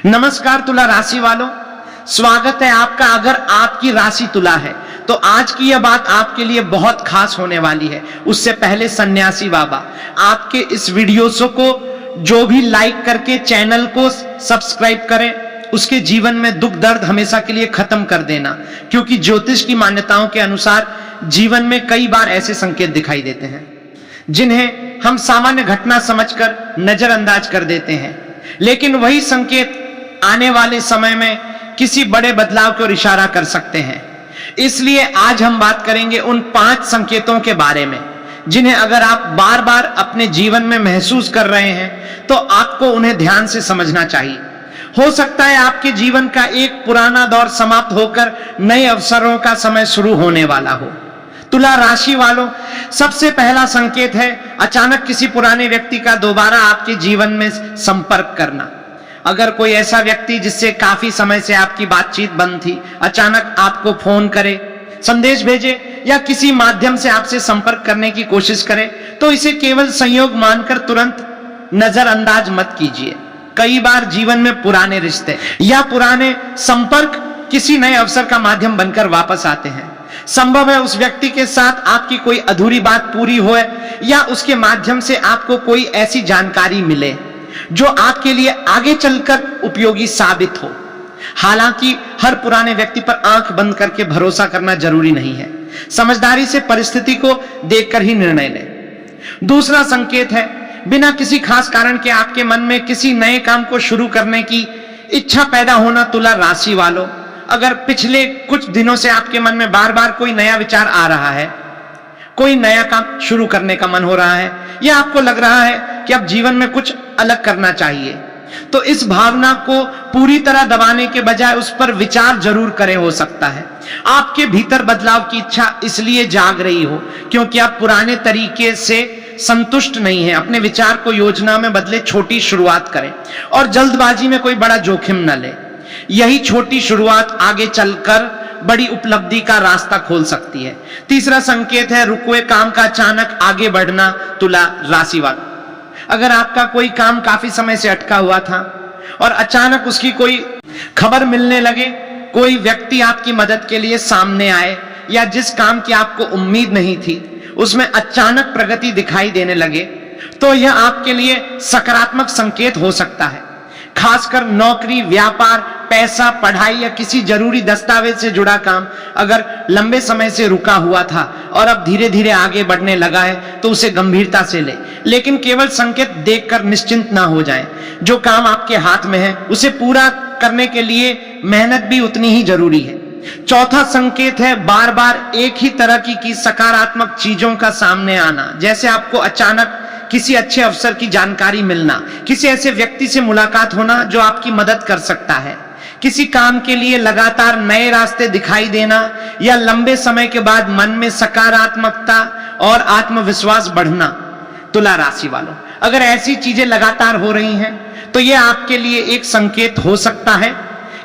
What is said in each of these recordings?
नमस्कार तुला राशि वालों, स्वागत है आपका। अगर आपकी राशि तुला है तो आज की यह बात आपके लिए बहुत खास होने वाली है। उससे पहले सन्यासी बाबा आपके इस वीडियोस को जो भी लाइक करके चैनल को सब्सक्राइब करें, उसके जीवन में दुख दर्द हमेशा के लिए खत्म कर देना। क्योंकि ज्योतिष की मान्यताओं के अनुसार जीवन में कई बार ऐसे संकेत दिखाई देते हैं जिन्हें हम सामान्य घटना समझकर नजरअंदाज कर देते हैं, लेकिन वही संकेत आने वाले समय में किसी बड़े बदलाव की ओर इशारा कर सकते हैं। इसलिए आज हम बात करेंगे उन 5 संकेतों के बारे में जिन्हें अगर आप बार बार अपने जीवन में महसूस कर रहे हैं तो आपको उन्हें ध्यान से समझना चाहिए। हो सकता है आपके जीवन का एक पुराना दौर समाप्त होकर नए अवसरों का समय शुरू होने वाला हो। तुला राशि वालों, सबसे पहला संकेत है अचानक किसी पुराने व्यक्ति का दोबारा आपके जीवन में संपर्क करना। अगर कोई ऐसा व्यक्ति जिससे काफी समय से आपकी बातचीत बंद थी अचानक आपको फोन करे, संदेश भेजे या किसी माध्यम से आपसे संपर्क करने की कोशिश करे तो इसे केवल संयोग मानकर तुरंत नजरअंदाज मत कीजिए। कई बार जीवन में पुराने रिश्ते या पुराने संपर्क किसी नए अवसर का माध्यम बनकर वापस आते हैं। संभव है उस व्यक्ति के साथ आपकी कोई अधूरी बात पूरी हो या उसके माध्यम से आपको कोई ऐसी जानकारी मिले जो आपके लिए आगे चलकर उपयोगी साबित हो। हालांकि हर पुराने व्यक्ति पर आंख बंद करके भरोसा करना जरूरी नहीं है। समझदारी से परिस्थिति को देखकर ही निर्णय लें। दूसरा संकेत है बिना किसी खास कारण के आपके मन में किसी नए काम को शुरू करने की इच्छा पैदा होना। तुला राशि वालों, अगर पिछले कुछ दिनों से आपके मन में बार बार कोई नया विचार आ रहा है, कोई नया काम शुरू करने का मन हो रहा है या आपको लग रहा है कि अब जीवन में कुछ अलग करना चाहिए, तो इस भावना को पूरी तरह दबाने के बजाय उस पर विचार जरूर करें। हो सकता है आपके भीतर बदलाव की इच्छा इसलिए जाग रही हो क्योंकि आप पुराने तरीके से संतुष्ट नहीं हैं। अपने विचार को योजना में बदले, छोटी शुरुआत करें और जल्दबाजी में कोई बड़ा जोखिम न लें। यही छोटी शुरुआत आगे चलकर बड़ी उपलब्धि का रास्ता खोल सकती है। तीसरा संकेत है रुके काम का अचानक आगे बढ़ना। तुला राशि वालों, अगर आपका कोई काम काफी समय से अटका हुआ था और अचानक उसकी कोई खबर मिलने लगे, कोई व्यक्ति आपकी मदद के लिए सामने आए या जिस काम की आपको उम्मीद नहीं थी उसमें अचानक प्रगति दिखाई देने लगे, तो यह आपके लिए सकारात्मक संकेत हो सकता है। खासकर नौकरी, व्यापार, पैसा, पढ़ाई या किसी जरूरी दस्तावेज से जुड़ा काम अगर लंबे समय से रुका हुआ था और अब धीरे धीरे आगे बढ़ने लगा है तो उसे गंभीरता से ले, लेकिन केवल संकेत देखकर निश्चिंत ना हो जाएं। जो काम आपके हाथ में है उसे पूरा करने के लिए मेहनत भी उतनी ही जरूरी है। चौथा संकेत है बार बार एक ही तरह की सकारात्मक चीजों का सामने आना। जैसे आपको अचानक किसी अच्छे अवसर की जानकारी मिलना, किसी ऐसे व्यक्ति से मुलाकात होना जो आपकी मदद कर सकता है, किसी काम के लिए लगातार नए रास्ते दिखाई देना या लंबे समय के बाद मन में सकारात्मकता और आत्मविश्वास बढ़ना। तुला राशि वालों, अगर ऐसी चीजें लगातार हो रही हैं तो यह आपके लिए एक संकेत हो सकता है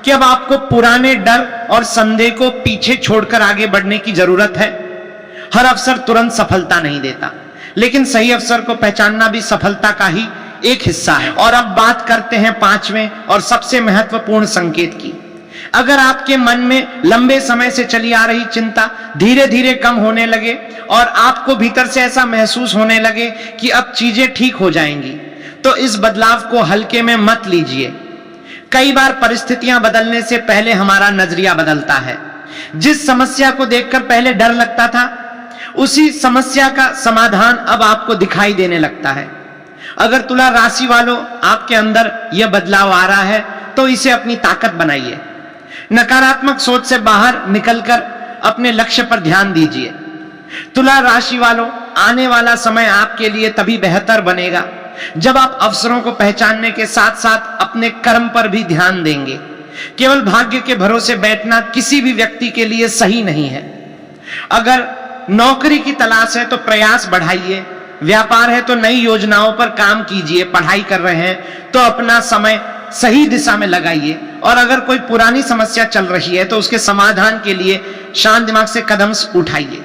कि अब आपको पुराने डर और संदेह को पीछे छोड़कर आगे बढ़ने की जरूरत है। हर अवसर तुरंत सफलता नहीं देता, लेकिन सही अवसर को पहचानना भी सफलता का ही एक हिस्सा है। और अब बात करते हैं 5वें और सबसे महत्वपूर्ण संकेत की। अगर आपके मन में लंबे समय से चली आ रही चिंता धीरे धीरे कम होने लगे और आपको भीतर से ऐसा महसूस होने लगे कि अब चीजें ठीक हो जाएंगी, तो इस बदलाव को हल्के में मत लीजिए। कई बार परिस्थितियां बदलने से पहले हमारा नजरिया बदलता है। जिस समस्या को देखकर पहले डर लगता था, उसी समस्या का समाधान अब आपको दिखाई देने लगता है। अगर तुला राशि वालों आपके अंदर यह बदलाव आ रहा है तो इसे अपनी ताकत बनाइए। नकारात्मक सोच से बाहर निकलकर अपने लक्ष्य पर ध्यान दीजिए। तुला राशि वालों, आने वाला समय आपके लिए तभी बेहतर बनेगा जब आप अवसरों को पहचानने के साथ साथ अपने कर्म पर भी ध्यान देंगे। केवल भाग्य के भरोसे बैठना किसी भी व्यक्ति के लिए सही नहीं है। अगर नौकरी की तलाश है तो प्रयास बढ़ाइए, व्यापार है तो नई योजनाओं पर काम कीजिए, पढ़ाई कर रहे हैं तो अपना समय सही दिशा में लगाइए, और अगर कोई पुरानी समस्या चल रही है तो उसके समाधान के लिए शांत दिमाग से कदम उठाइए।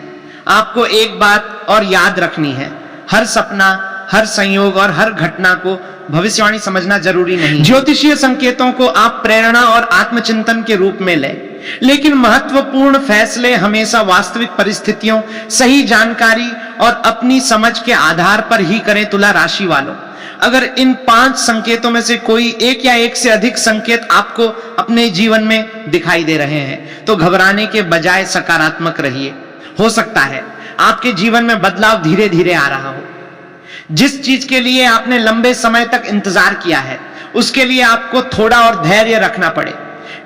आपको एक बात और याद रखनी है, हर सपना, हर संयोग और हर घटना को भविष्यवाणी समझना जरूरी नहीं। ज्योतिषीय संकेतों को आप प्रेरणा और आत्मचिंतन के रूप में लें, लेकिन महत्वपूर्ण फैसले हमेशा वास्तविक परिस्थितियों, सही जानकारी और अपनी समझ के आधार पर ही करें। तुला राशि वालों, अगर इन 5 संकेतों में से कोई एक या एक से अधिक संकेत आपको अपने जीवन में दिखाई दे रहे हैं तो घबराने के बजाय सकारात्मक रहिए। हो सकता है आपके जीवन में बदलाव धीरे धीरे आ रहा हो। जिस चीज के लिए आपने लंबे समय तक इंतजार किया है उसके लिए आपको थोड़ा और धैर्य रखना पड़े।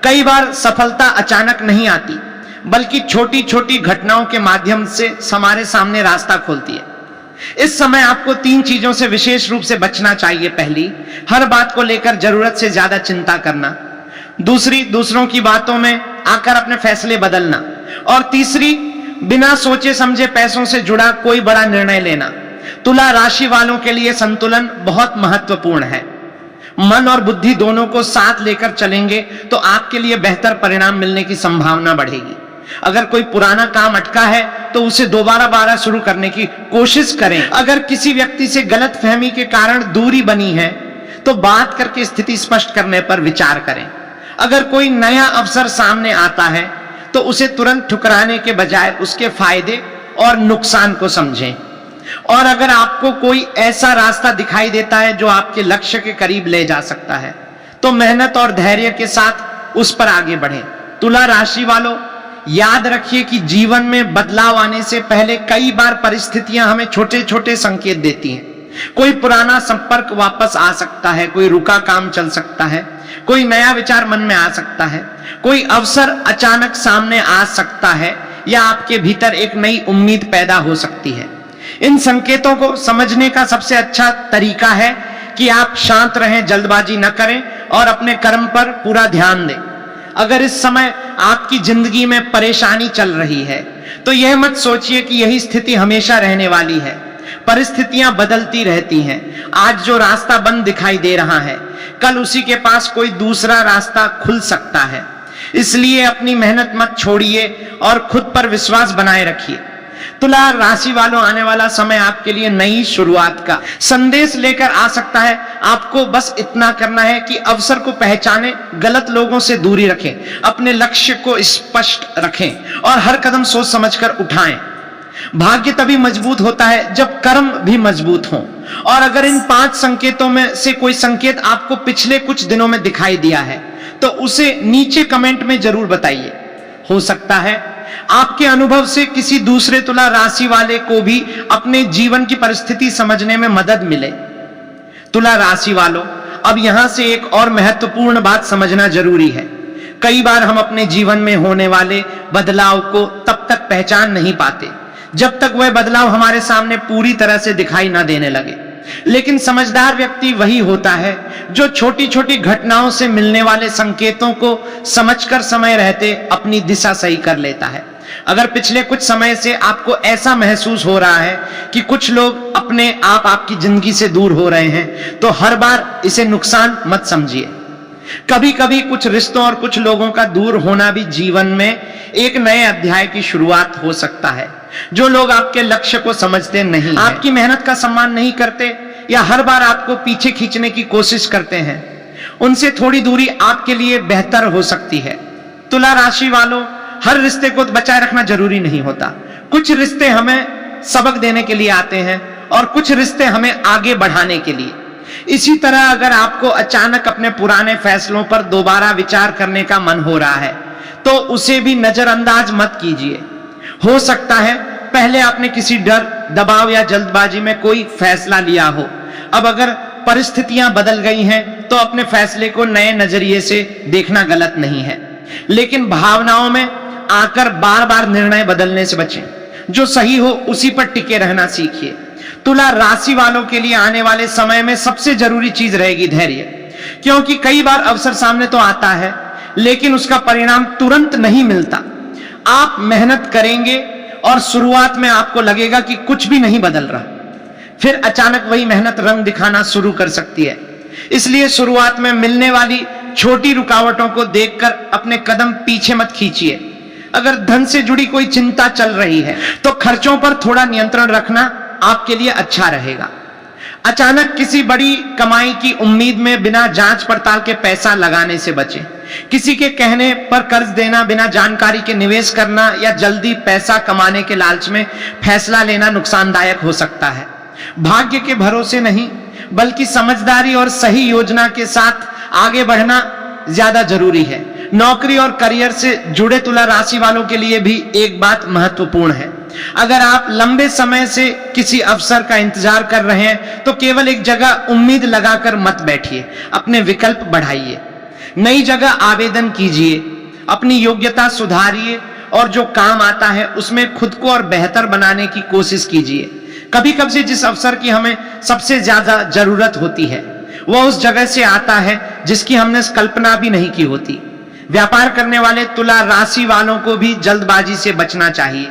कई बार सफलता अचानक नहीं आती, बल्कि छोटी छोटी घटनाओं के माध्यम से हमारे सामने रास्ता खोलती है। इस समय आपको 3 चीजों से विशेष रूप से बचना चाहिए। पहली, हर बात को लेकर जरूरत से ज्यादा चिंता करना। दूसरी, दूसरों की बातों में आकर अपने फैसले बदलना। और तीसरी, बिना सोचे समझे पैसों से जुड़ा कोई बड़ा निर्णय लेना। तुला राशि वालों के लिए संतुलन बहुत महत्वपूर्ण है। मन और बुद्धि दोनों को साथ लेकर चलेंगे तो आपके लिए बेहतर परिणाम मिलने की संभावना बढ़ेगी। अगर कोई पुराना काम अटका है तो उसे दोबारा शुरू करने की कोशिश करें। अगर किसी व्यक्ति से गलतफहमी के कारण दूरी बनी है तो बात करके स्थिति स्पष्ट करने पर विचार करें। अगर कोई नया अवसर सामने आता है तो उसे तुरंत ठुकराने के बजाय उसके फायदे और नुकसान को समझें। और अगर आपको कोई ऐसा रास्ता दिखाई देता है जो आपके लक्ष्य के करीब ले जा सकता है तो मेहनत और धैर्य के साथ उस पर आगे बढ़ें। तुला राशि वालों, याद रखिए कि जीवन में बदलाव आने से पहले कई बार परिस्थितियां हमें छोटे छोटे संकेत देती हैं। कोई पुराना संपर्क वापस आ सकता है, कोई रुका काम चल सकता है, कोई नया विचार मन में आ सकता है, कोई अवसर अचानक सामने आ सकता है या आपके भीतर एक नई उम्मीद पैदा हो सकती है। इन संकेतों को समझने का सबसे अच्छा तरीका है कि आप शांत रहें, जल्दबाजी न करें और अपने कर्म पर पूरा ध्यान दें। अगर इस समय आपकी जिंदगी में परेशानी चल रही है तो यह मत सोचिए कि यही स्थिति हमेशा रहने वाली है। परिस्थितियां बदलती रहती हैं। आज जो रास्ता बंद दिखाई दे रहा है कल उसी के पास कोई दूसरा रास्ता खुल सकता है। इसलिए अपनी मेहनत मत छोड़िए और खुद पर विश्वास बनाए रखिए। तुला राशि वालों, आने वाला समय आपके लिए नई शुरुआत का संदेश लेकर आ सकता है। आपको बस इतना करना है कि अवसर को पहचानें, गलत लोगों से दूरी रखें, अपने लक्ष्य को स्पष्ट रखें और हर कदम सोच समझकर उठाएं। भाग्य तभी मजबूत होता है जब कर्म भी मजबूत हों। और अगर इन 5 संकेतों में से कोई संकेत आपको पिछले कुछ दिनों में दिखाई दिया है तो उसे नीचे कमेंट में जरूर बताइए। हो सकता है आपके अनुभव से किसी दूसरे तुला राशि वाले को भी अपने जीवन की परिस्थिति समझने में मदद मिले। तुला राशि वालों, अब यहां से एक और महत्वपूर्ण बात समझना जरूरी है। कई बार हम अपने जीवन में होने वाले बदलाव को तब तक पहचान नहीं पाते जब तक वह बदलाव हमारे सामने पूरी तरह से दिखाई ना देने लगे। लेकिन समझदार व्यक्ति वही होता है जो छोटी छोटी घटनाओं से मिलने वाले संकेतों को समझकर समय रहते अपनी दिशा सही कर लेता है। अगर पिछले कुछ समय से आपको ऐसा महसूस हो रहा है कि कुछ लोग अपने आप आपकी जिंदगी से दूर हो रहे हैं तो हर बार इसे नुकसान मत समझिए। कभी कभी कुछ रिश्तों और कुछ लोगों का दूर होना भी जीवन में एक नए अध्याय की शुरुआत हो सकता है। जो लोग आपके लक्ष्य को समझते नहीं, आपकी मेहनत का सम्मान नहीं करते या हर बार आपको पीछे खींचने की कोशिश करते हैं, उनसे थोड़ी दूरी आपके लिए बेहतर हो सकती है। तुला राशि वालों, हर रिश्ते को बचाए रखना जरूरी नहीं होता। कुछ रिश्ते हमें सबक देने के लिए आते हैं और कुछ रिश्ते हमें आगे बढ़ाने के लिए। इसी तरह अगर आपको अचानक अपने पुराने फैसलों पर दोबारा विचार करने का मन हो रहा है तो उसे भी नजरअंदाज मत कीजिए। हो सकता है पहले आपने किसी डर, दबाव या जल्दबाजी में कोई फैसला लिया हो। अब अगर परिस्थितियां बदल गई हैं तो अपने फैसले को नए नजरिए से देखना गलत नहीं है, लेकिन भावनाओं में आकर बार बार निर्णय बदलने से बचें। जो सही हो उसी पर टिके रहना सीखिए। तुला राशि वालों के लिए आने वाले समय में सबसे जरूरी चीज रहेगी धैर्य, क्योंकि कई बार अवसर सामने तो आता है लेकिन उसका परिणाम तुरंत नहीं मिलता। आप मेहनत करेंगे और शुरुआत में आपको लगेगा कि कुछ भी नहीं बदल रहा, फिर अचानक वही मेहनत रंग दिखाना शुरू कर सकती है। इसलिए शुरुआत में मिलने वाली छोटी रुकावटों को देखकर अपने कदम पीछे मत खींचिए। अगर धन से जुड़ी कोई चिंता चल रही है तो खर्चों पर थोड़ा नियंत्रण रखना आपके लिए अच्छा रहेगा। अचानक किसी बड़ी कमाई की उम्मीद में बिना जांच पड़ताल के पैसा लगाने से बचें। किसी के कहने पर कर्ज देना, बिना जानकारी के निवेश करना या जल्दी पैसा कमाने के लालच में फैसला लेना नुकसानदायक हो सकता है। भाग्य के भरोसे नहीं, बल्कि समझदारी और सही योजना के साथ आगे बढ़ना ज्यादा जरूरी है। नौकरी और करियर से जुड़े तुला राशि वालों के लिए भी एक बात महत्वपूर्ण है। अगर आप लंबे समय से किसी अवसर का इंतजार कर रहे हैं तो केवल एक जगह उम्मीद लगाकर मत बैठिए, अपने विकल्प बढ़ाइए, नई जगह आवेदन कीजिए, अपनी योग्यता सुधारिए और जो काम आता है उसमें खुद को और बेहतर बनाने की कोशिश कीजिए। कभी कभी जिस अवसर की हमें सबसे ज्यादा जरूरत होती है वह उस जगह से आता है जिसकी हमने कल्पना भी नहीं की होती। व्यापार करने वाले तुला राशि वालों को भी जल्दबाजी से बचना चाहिए।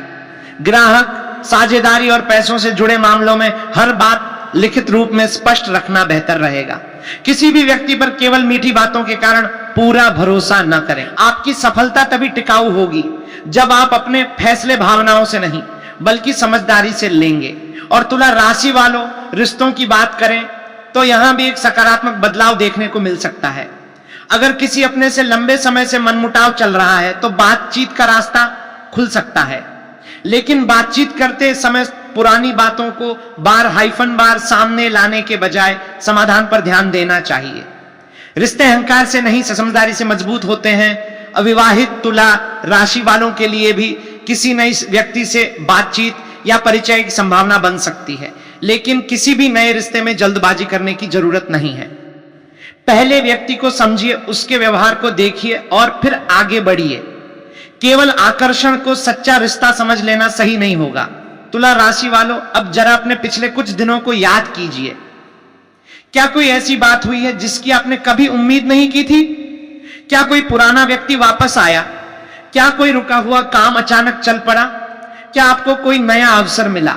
ग्राहक, साझेदारी और पैसों से जुड़े मामलों में हर बात लिखित रूप में स्पष्ट रखना बेहतर रहेगा। किसी भी व्यक्ति पर केवल मीठी बातों के कारण पूरा भरोसा न करें। आपकी सफलता तभी टिकाऊ होगी जब आप अपने फैसले भावनाओं से नहीं बल्कि समझदारी से लेंगे। और तुला राशि वालों, रिश्तों की बात करें तो यहां भी एक सकारात्मक बदलाव देखने को मिल सकता है। अगर किसी अपने से लंबे समय से मनमुटाव चल रहा है तो बातचीत का रास्ता खुल सकता है, लेकिन बातचीत करते समय पुरानी बातों को बार सामने लाने के बजाय समाधान पर ध्यान देना चाहिए। रिश्ते अहंकार से नहीं समझदारी से मजबूत होते हैं। अविवाहित तुला राशि वालों के लिए भी किसी नए व्यक्ति से बातचीत या परिचय की संभावना बन सकती है, लेकिन किसी भी नए रिश्ते में जल्दबाजी करने की जरूरत नहीं है। पहले व्यक्ति को समझिए, उसके व्यवहार को देखिए और फिर आगे बढ़िए। केवल आकर्षण को सच्चा रिश्ता समझ लेना सही नहीं होगा। तुला राशि वालों, अब जरा अपने पिछले कुछ दिनों को याद कीजिए। क्या कोई ऐसी बात हुई है जिसकी आपने कभी उम्मीद नहीं की थी? क्या कोई पुराना व्यक्ति वापस आया? क्या कोई रुका हुआ काम अचानक चल पड़ा? क्या आपको कोई नया अवसर मिला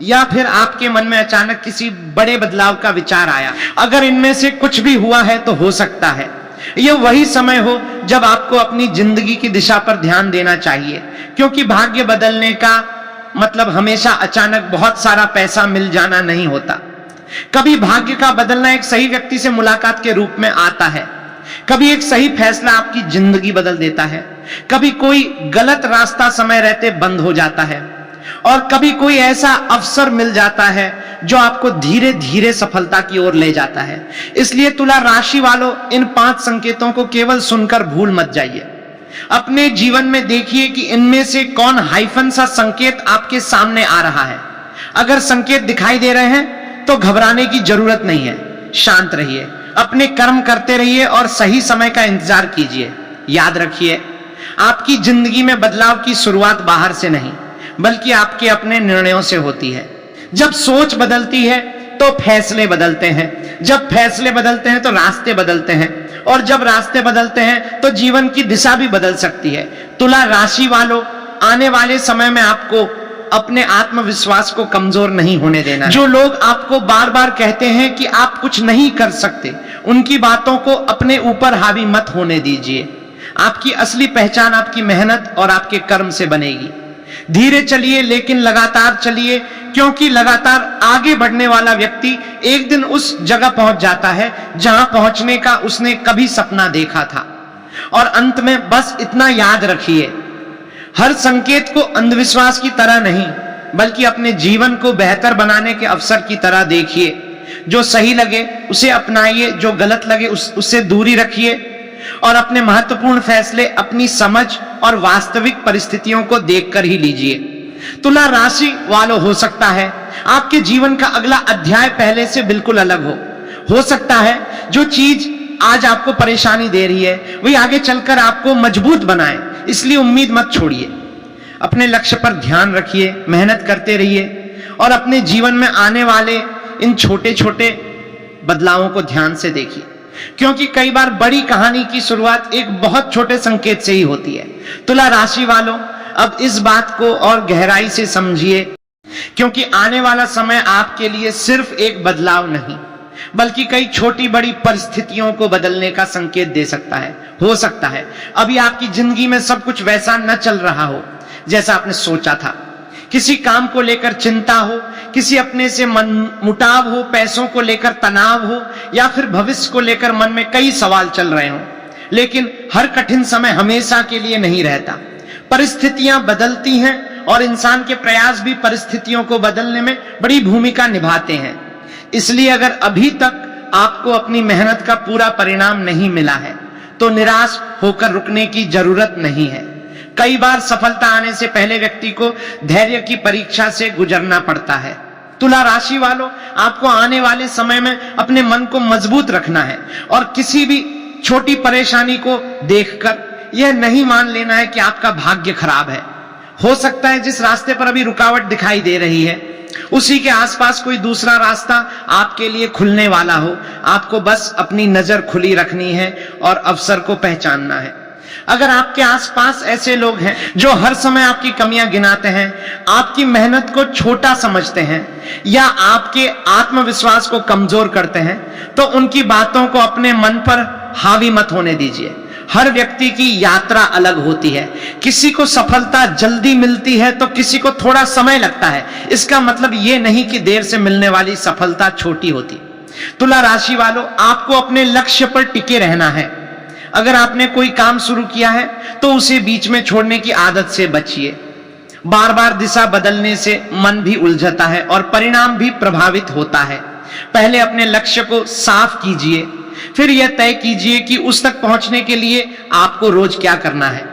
या फिर आपके मन में अचानक किसी बड़े बदलाव का विचार आया? अगर इनमें से कुछ भी हुआ है तो हो सकता है यह वही समय हो जब आपको अपनी जिंदगी की दिशा पर ध्यान देना चाहिए, क्योंकि भाग्य बदलने का मतलब हमेशा अचानक बहुत सारा पैसा मिल जाना नहीं होता। कभी भाग्य का बदलना एक सही व्यक्ति से मुलाकात के रूप में आता है, कभी एक सही फैसला आपकी जिंदगी बदल देता है, कभी कोई गलत रास्ता समय रहते बंद हो जाता है और कभी कोई ऐसा अवसर मिल जाता है जो आपको धीरे धीरे सफलता की ओर ले जाता है। इसलिए तुला राशि वालों, इन 5 संकेतों को केवल सुनकर भूल मत जाइए। अपने जीवन में देखिए कि इनमें से कौन हाइफन सा संकेत आपके सामने आ रहा है। अगर संकेत दिखाई दे रहे हैं तो घबराने की जरूरत नहीं है, शांत रहिए, अपने कर्म करते रहिए और सही समय का इंतजार कीजिए। याद रखिए, आपकी जिंदगी में बदलाव की शुरुआत बाहर से नहीं बल्कि आपके अपने निर्णयों से होती है। जब सोच बदलती है तो फैसले बदलते हैं, जब फैसले बदलते हैं तो रास्ते बदलते हैं और जब रास्ते बदलते हैं तो जीवन की दिशा भी बदल सकती है। तुला राशि वालों, आने वाले समय में आपको अपने आत्मविश्वास को कमजोर नहीं होने देना है। जो लोग आपको बार बार कहते हैं कि आप कुछ नहीं कर सकते, उनकी बातों को अपने ऊपर हावी मत होने दीजिए। आपकी असली पहचान आपकी मेहनत और आपके कर्म से बनेगी। धीरे चलिए लेकिन लगातार चलिए, क्योंकि लगातार आगे बढ़ने वाला व्यक्ति एक दिन उस जगह पहुंच जाता है जहां पहुंचने का उसने कभी सपना देखा था। और अंत में बस इतना याद रखिए, हर संकेत को अंधविश्वास की तरह नहीं बल्कि अपने जीवन को बेहतर बनाने के अवसर की तरह देखिए। जो सही लगे उसे अपनाइए, जो गलत लगे उससे दूरी रखिए और अपने महत्वपूर्ण फैसले अपनी समझ और वास्तविक परिस्थितियों को देखकर ही लीजिए। तुला राशि वालों, हो सकता है आपके जीवन का अगला अध्याय पहले से बिल्कुल अलग हो सकता है जो चीज आज आपको परेशानी दे रही है वही आगे चलकर आपको मजबूत बनाए। इसलिए उम्मीद मत छोड़िए, अपने लक्ष्य पर ध्यान रखिए, मेहनत करते रहिए और अपने जीवन में आने वाले इन छोटे छोटे बदलावों को ध्यान से देखिए, क्योंकि कई बार बड़ी कहानी की शुरुआत एक बहुत छोटे संकेत से ही होती है। तुला राशि वालों, अब इस बात को और गहराई से समझिए, क्योंकि आने वाला समय आपके लिए सिर्फ एक बदलाव नहीं बल्कि कई छोटी बड़ी परिस्थितियों को बदलने का संकेत दे सकता है। हो सकता है अभी आपकी जिंदगी में सब कुछ वैसा न चल रहा हो जैसा आपने सोचा था, किसी काम को लेकर चिंता हो, किसी अपने से मन मुटाव हो, पैसों को लेकर तनाव हो, या फिर भविष्य को लेकर मन में कई सवाल चल रहे हों। लेकिन हर कठिन समय हमेशा के लिए नहीं रहता, परिस्थितियां बदलती हैं और इंसान के प्रयास भी परिस्थितियों को बदलने में बड़ी भूमिका निभाते हैं। इसलिए अगर अभी तक आपको अपनी मेहनत का पूरा परिणाम नहीं मिला है तो निराश होकर रुकने की जरूरत नहीं है। कई बार सफलता आने से पहले व्यक्ति को धैर्य की परीक्षा से गुजरना पड़ता है। तुला राशि वालों, आपको आने वाले समय में अपने मन को मजबूत रखना है और किसी भी छोटी परेशानी को देखकर यह नहीं मान लेना है कि आपका भाग्य खराब है। हो सकता है जिस रास्ते पर अभी रुकावट दिखाई दे रही है उसी के आसपास कोई दूसरा रास्ता आपके लिए खुलने वाला हो। आपको बस अपनी नजर खुली रखनी है और अवसर को पहचानना है। अगर आपके आसपास ऐसे लोग हैं जो हर समय आपकी कमियां गिनाते हैं, आपकी मेहनत को छोटा समझते हैं या आपके आत्मविश्वास को कमजोर करते हैं, तो उनकी बातों को अपने मन पर हावी मत होने दीजिए। हर व्यक्ति की यात्रा अलग होती है। किसी को सफलता जल्दी मिलती है तो किसी को थोड़ा समय लगता है। इसका मतलब यह नहीं कि देर से मिलने वाली सफलता छोटी होती। तुला राशि वालों, आपको अपने लक्ष्य पर टिके रहना है। अगर आपने कोई काम शुरू किया है तो उसे बीच में छोड़ने की आदत से बचिए। बार बार दिशा बदलने से मन भी उलझता है और परिणाम भी प्रभावित होता है। पहले अपने लक्ष्य को साफ कीजिए, फिर यह तय कीजिए कि उस तक पहुंचने के लिए आपको रोज क्या करना है।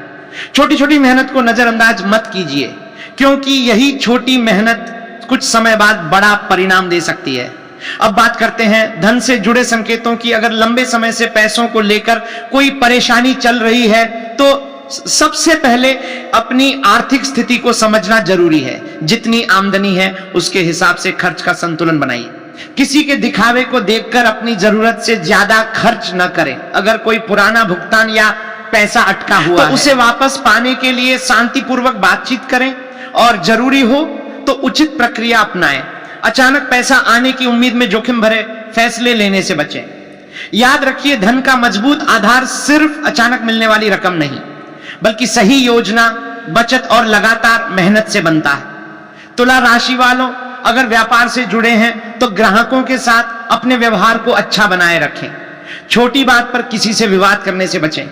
छोटी छोटी मेहनत को नजरअंदाज मत कीजिए, क्योंकि यही छोटी मेहनत कुछ समय बाद बड़ा परिणाम दे सकती है। अब बात करते हैं धन से जुड़े संकेतों की। अगर लंबे समय से पैसों को लेकर कोई परेशानी चल रही है तो सबसे पहले अपनी आर्थिक स्थिति को समझना जरूरी है। जितनी आमदनी है उसके हिसाब से खर्च का संतुलन बनाइए। किसी के दिखावे को देखकर अपनी जरूरत से ज्यादा खर्च न करें। अगर कोई पुराना भुगतान या पैसा अटका हुआ तो उसे वापस पाने के लिए शांतिपूर्वक बातचीत करें और जरूरी हो तो उचित प्रक्रिया अपनाएं। अचानक पैसा आने की उम्मीद में जोखिम भरे फैसले लेने से बचें। याद रखिए, धन का मजबूत आधार सिर्फ अचानक मिलने वाली रकम नहीं, बल्कि सही योजना, बचत और लगातार मेहनत से बनता है। तुला राशि वालों, अगर व्यापार से जुड़े हैं तो ग्राहकों के साथ अपने व्यवहार को अच्छा बनाए रखें। छोटी बात पर किसी से विवाद करने से बचें।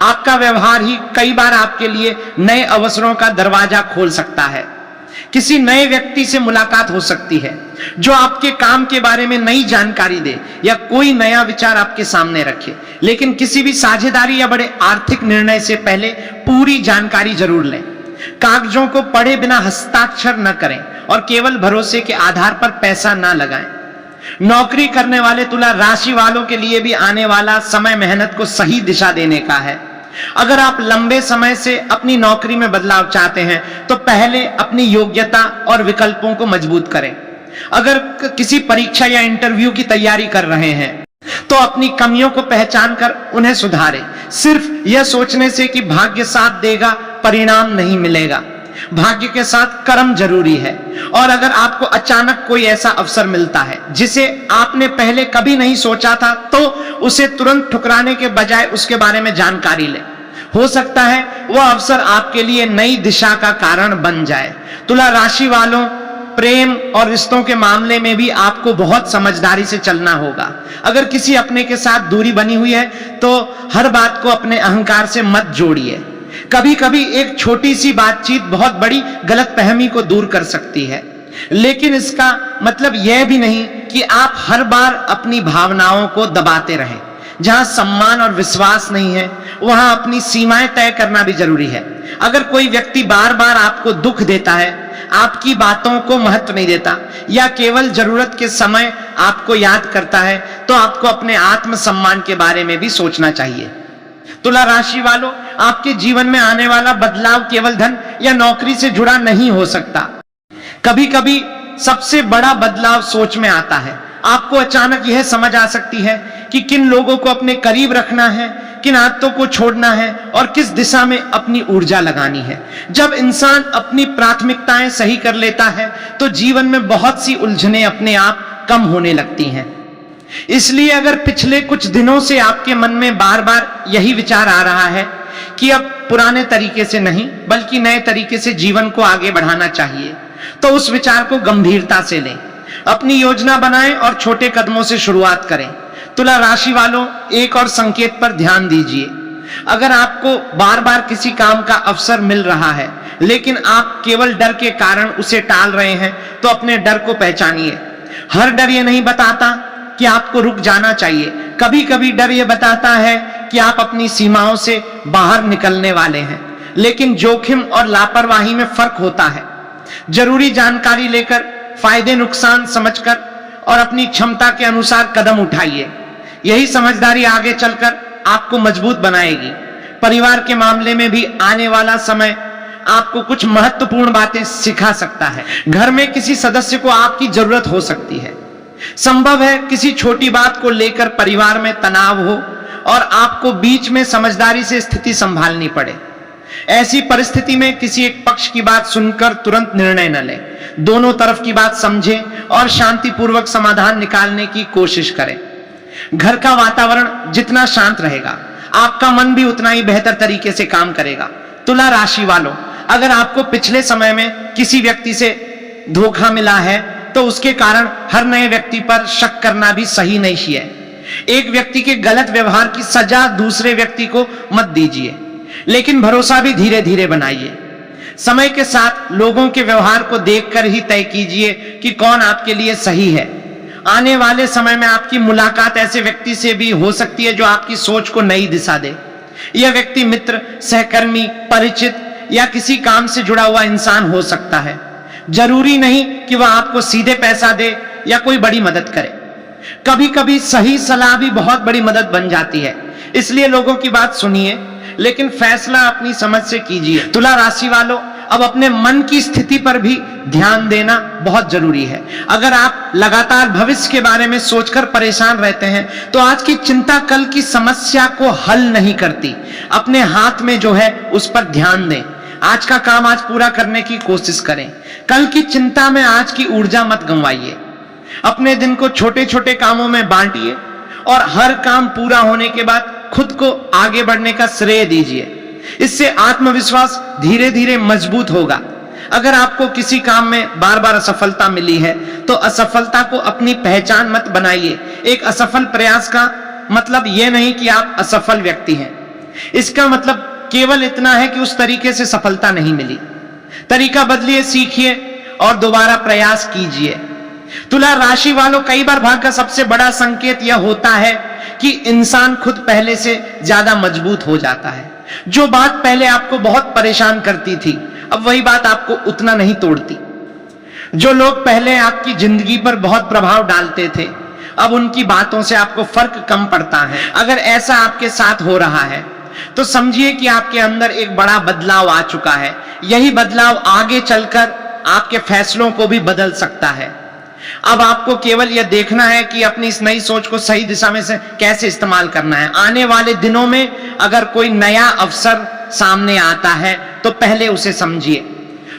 आपका व्यवहार ही कई बार आपके लिए नए अवसरों का दरवाजा खोल सकता है। किसी नए व्यक्ति से मुलाकात हो सकती है जो आपके काम के बारे में नई जानकारी दे या कोई नया विचार आपके सामने रखे। लेकिन किसी भी साझेदारी या बड़े आर्थिक निर्णय से पहले पूरी जानकारी जरूर लें। कागजों को पढ़े बिना हस्ताक्षर न करें और केवल भरोसे के आधार पर पैसा ना लगाएं। नौकरी करने वाले तुला राशि वालों के लिए भी आने वाला समय मेहनत को सही दिशा देने का है। अगर आप लंबे समय से अपनी नौकरी में बदलाव चाहते हैं तो पहले अपनी योग्यता और विकल्पों को मजबूत करें। अगर किसी परीक्षा या इंटरव्यू की तैयारी कर रहे हैं तो अपनी कमियों को पहचान कर उन्हें सुधारें। सिर्फ यह सोचने से कि भाग्य साथ देगा परिणाम नहीं मिलेगा। भाग्य के साथ कर्म जरूरी है। और अगर आपको अचानक कोई ऐसा अवसर मिलता है जिसे आपने पहले कभी नहीं सोचा था तो उसे तुरंत ठुकराने के बजाय उसके बारे में जानकारी लें। हो सकता है वह अवसर आपके लिए नई दिशा का कारण बन जाए। तुला राशि वालों, प्रेम और रिश्तों के मामले में भी आपको बहुत समझदारी से चलना होगा। अगर किसी अपने के साथ दूरी बनी हुई है तो हर बात को अपने अहंकार से मत जोड़िए। कभी कभी एक छोटी सी बातचीत बहुत बड़ी गलतफहमी को दूर कर सकती है, लेकिन इसका मतलब यह भी नहीं कि आप हर बार अपनी भावनाओं को दबाते रहें। जहां सम्मान और विश्वास नहीं है वहां अपनी सीमाएं तय करना भी जरूरी है। अगर कोई व्यक्ति बार बार आपको दुख देता है, आपकी बातों को महत्व नहीं देता या केवल जरूरत के समय आपको याद करता है तो आपको अपने आत्मसम्मान के बारे में भी सोचना चाहिए। तुला राशि वालों, आपके जीवन में आने वाला बदलाव केवल धन या नौकरी से जुड़ा नहीं हो सकता। कभी कभी सबसे बड़ा बदलाव सोच में आता है। आपको अचानक यह समझ आ सकती है कि किन लोगों को अपने करीब रखना है, किन आदतों को छोड़ना है और किस दिशा में अपनी ऊर्जा लगानी है। जब इंसान अपनी प्राथमिकताएं सही कर लेता है तो जीवन में बहुत सी उलझनें अपने आप कम होने लगती हैं। इसलिए अगर पिछले कुछ दिनों से आपके मन में बार बार यही विचार आ रहा है कि अब पुराने तरीके से नहीं बल्कि नए तरीके से जीवन को आगे बढ़ाना चाहिए, तो उस विचार को गंभीरता से लें, अपनी योजना बनाएं और छोटे कदमों से शुरुआत करें। तुला राशि वालों, एक और संकेत पर ध्यान दीजिए। अगर आपको बार बार किसी काम का अवसर मिल रहा है लेकिन आप केवल डर के कारण उसे टाल रहे हैं, तो अपने डर को पहचानिए। हर डर ये नहीं बताता कि आपको रुक जाना चाहिए। कभी कभी डर ये बताता है कि आप अपनी सीमाओं से बाहर निकलने वाले हैं। लेकिन जोखिम और लापरवाही में फर्क होता है। जरूरी जानकारी लेकर, फायदे नुकसान समझकर और अपनी क्षमता के अनुसार कदम उठाइए। यही समझदारी आगे चलकर आपको मजबूत बनाएगी। परिवार के मामले में भी आने वाला समय आपको कुछ महत्वपूर्ण बातें सिखा सकता है। घर में किसी सदस्य को आपकी जरूरत हो सकती है। संभव है किसी छोटी बात को लेकर परिवार में तनाव हो और आपको बीच में समझदारी से स्थिति संभालनी पड़े। ऐसी परिस्थिति में किसी एक पक्ष की बात सुनकर तुरंत निर्णय न लें। दोनों तरफ की बात समझें और शांतिपूर्वक समाधान निकालने की कोशिश करें। घर का वातावरण जितना शांत रहेगा, आपका मन भी उतना ही बेहतर तरीके से काम करेगा। तुला राशि वालों, अगर आपको पिछले समय में किसी व्यक्ति से धोखा मिला है तो उसके कारण हर नए व्यक्ति पर शक करना भी सही नहीं है। एक व्यक्ति के गलत व्यवहार की सजा दूसरे व्यक्ति को मत दीजिए, लेकिन भरोसा भी धीरे धीरे बनाइए। समय के साथ लोगों के व्यवहार को देखकर ही तय कीजिए कि कौन आपके लिए सही है। आने वाले समय में आपकी मुलाकात ऐसे व्यक्ति से भी हो सकती है जो आपकी सोच को नई दिशा दे। यह व्यक्ति मित्र, सहकर्मी, परिचित या किसी काम से जुड़ा हुआ इंसान हो सकता है। जरूरी नहीं कि वह आपको सीधे पैसा दे या कोई बड़ी मदद करे। कभी कभी सही सलाह भी बहुत बड़ी मदद बन जाती है। इसलिए लोगों की बात सुनिए, लेकिन फैसला अपनी समझ से कीजिए। तुला राशि वालों, अब अपने मन की स्थिति पर भी ध्यान देना बहुत जरूरी है। अगर आप लगातार भविष्य के बारे में सोचकर परेशान रहते हैं तो आज की चिंता कल की समस्या को हल नहीं करती। अपने हाथ में जो है उस पर ध्यान दें। आज का काम आज पूरा करने की कोशिश करें। कल की चिंता में आज की ऊर्जा मत गंवाइए। अपने दिन को छोटे छोटे कामों में बांटिए और हर काम पूरा होने के बाद खुद को आगे बढ़ने का श्रेय दीजिए। इससे आत्मविश्वास धीरे धीरे मजबूत होगा। अगर आपको किसी काम में बार बार असफलता मिली है तो असफलता को अपनी पहचान मत बनाइए। एक असफल प्रयास का मतलब यह नहीं कि आप असफल व्यक्ति हैं। इसका मतलब केवल इतना है कि उस तरीके से सफलता नहीं मिली। तरीका बदलिए, सीखिए और दोबारा प्रयास कीजिए। तुला राशि वालों, कई बार भाग्य का सबसे बड़ा संकेत यह होता है कि इंसान खुद पहले से ज्यादा मजबूत हो जाता है। जो बात पहले आपको बहुत परेशान करती थी, अब वही बात आपको उतना नहीं तोड़ती। जो लोग पहले आपकी जिंदगी पर बहुत प्रभाव डालते थे, अब उनकी बातों से आपको फर्क कम पड़ता है। अगर ऐसा आपके साथ हो रहा है तो समझिए कि आपके अंदर एक बड़ा बदलाव आ चुका है। यही बदलाव आगे चलकर आपके फैसलों को भी बदल सकता है। अब आपको केवल यह देखना है कि अपनी इस नई सोच को सही दिशा में से कैसे इस्तेमाल करना है। आने वाले दिनों में अगर कोई नया अवसर सामने आता है तो पहले उसे समझिए।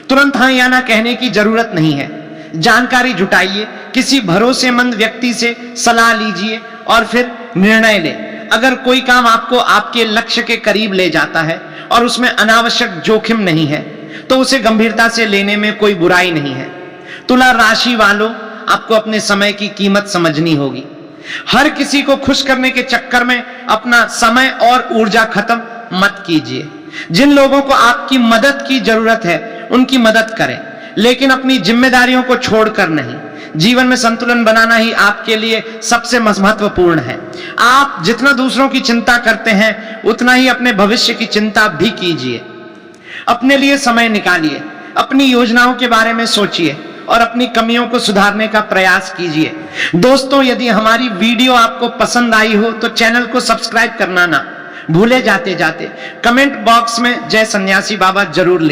तुरंत हाँ या ना कहने की जरूरत नहीं है। जानकारी जुटाइए, किसी भरोसेमंद व्यक्ति से सलाह लीजिए और फिर निर्णय लें। अगर कोई काम आपको आपके लक्ष्य के करीब ले जाता है और उसमें अनावश्यक जोखिम नहीं है तो उसे गंभीरता से लेने में कोई बुराई नहीं है। तुला राशि वालों, आपको अपने समय की कीमत समझनी होगी। हर किसी को खुश करने के चक्कर में अपना समय और ऊर्जा खत्म मत कीजिए। जिन लोगों को आपकी मदद की जरूरत है उनकी मदद करें, लेकिन अपनी जिम्मेदारियों को छोड़कर नहीं। जीवन में संतुलन बनाना ही आपके लिए सबसे महत्वपूर्ण है। आप जितना दूसरों की चिंता करते हैं उतना ही अपने भविष्य की चिंता भी कीजिए। अपने लिए समय निकालिए, अपनी योजनाओं के बारे में सोचिए और अपनी कमियों को सुधारने का प्रयास कीजिए। दोस्तों, यदि हमारी वीडियो आपको पसंद आई हो तो चैनल को सब्सक्राइब करना ना भूले। जाते जाते कमेंट बॉक्स में जय सन्यासी बाबा जरूर लिखें।